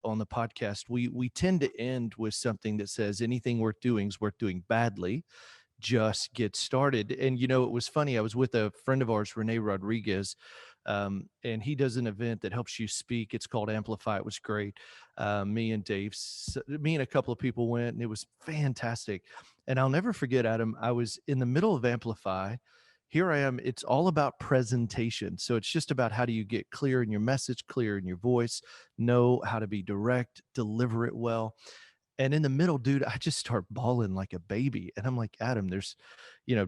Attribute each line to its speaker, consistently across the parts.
Speaker 1: on the podcast, we tend to end with something that says anything worth doing is worth doing badly. Just get started. And it was funny. I was with a friend of ours, Rene Rodriguez, and he does an event that helps you speak. It's called Amplify. It was great. Me and a couple of people went, and it was fantastic. And I'll never forget, Adam. I was in the middle of Amplify. Here I am. It's all about presentation. So it's just about how do you get clear in your message, clear in your voice, know how to be direct, deliver it well. And in the middle, dude, I just start bawling like a baby. And I'm like, Adam, there's,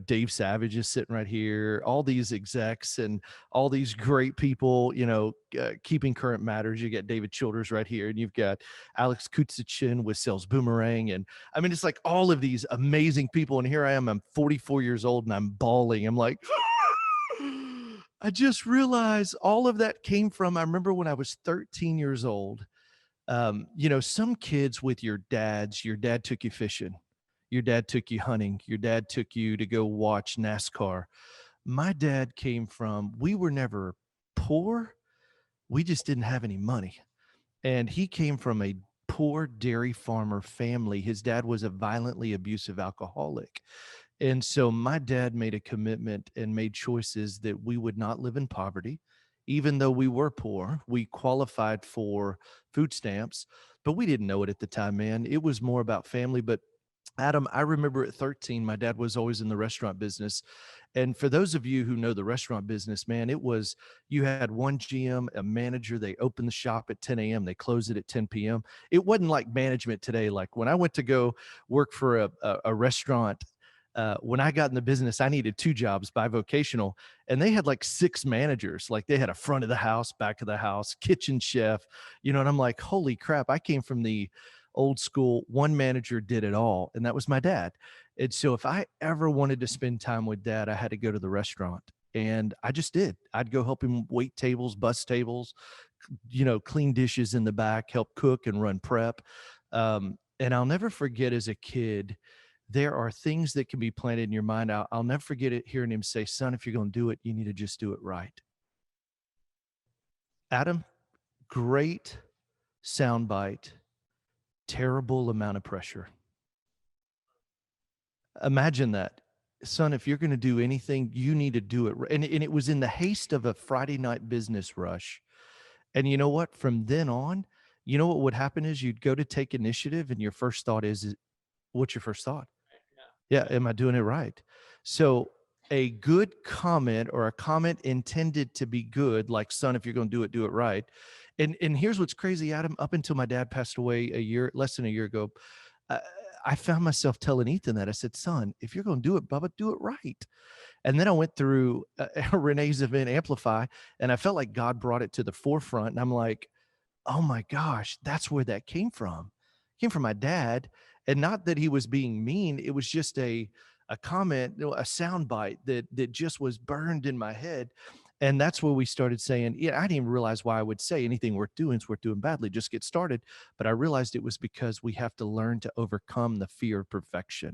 Speaker 1: Dave Savage is sitting right here, all these execs and all these great people, keeping current matters. You got David Childers right here, and you've got Alex Kutsichin with Sales Boomerang. And I mean, it's like all of these amazing people. And here I am, I'm 44 years old and I'm bawling. I'm like, I just realized all of that came from, I remember when I was 13 years old. Some kids with your dad took you fishing, your dad took you hunting, your dad took you to go watch NASCAR. My dad came from, we were never poor. We just didn't have any money. And he came from a poor dairy farmer family. His dad was a violently abusive alcoholic. And so my dad made a commitment and made choices that we would not live in poverty. Even though we were poor, we qualified for food stamps, but we didn't know it at the time, man. It was more about family. But Adam, I remember at 13, my dad was always in the restaurant business. And for those of you who know the restaurant business, man, it was, you had one GM, a manager, they opened the shop at 10 a.m., they close it at 10 p.m. It wasn't like management today. Like when I went to go work for a restaurant, when I got in the business, I needed two jobs bivocational, and they had like six managers. Like they had a front of the house, back of the house, kitchen chef, and I'm like, holy crap, I came from the old school, one manager did it all, and that was my dad. And so if I ever wanted to spend time with dad, I had to go to the restaurant. And I just did. I'd go help him wait tables, bus tables, clean dishes in the back, help cook and run prep. And I'll never forget as a kid, there are things that can be planted in your mind. I'll never forget it hearing him say, son, if you're going to do it, you need to just do it right. Adam, great soundbite, terrible amount of pressure. Imagine that. Son, if you're going to do anything, you need to do it. And it was in the haste of a Friday night business rush. And you know what? From then on, you know what would happen is you'd go to take initiative, and your first thought is what's your first thought? Yeah, am I doing it right? So a good comment or a comment intended to be good, like son, if you're going to do it right. And here's what's crazy, Adam. Up until my dad passed away less than a year ago, uh, I found myself telling Ethan that. I said, son, if you're going to do it, Bubba, do it right. And then I went through Renee's event Amplify, and I felt like God brought it to the forefront. And I'm like, oh my gosh, that's where that came from. It came from my dad. And not that he was being mean. It was just a comment, a sound bite that just was burned in my head. And that's where we started saying, yeah, I didn't even realize why I would say anything worth doing is worth doing badly. Just get started. But I realized it was because we have to learn to overcome the fear of perfection.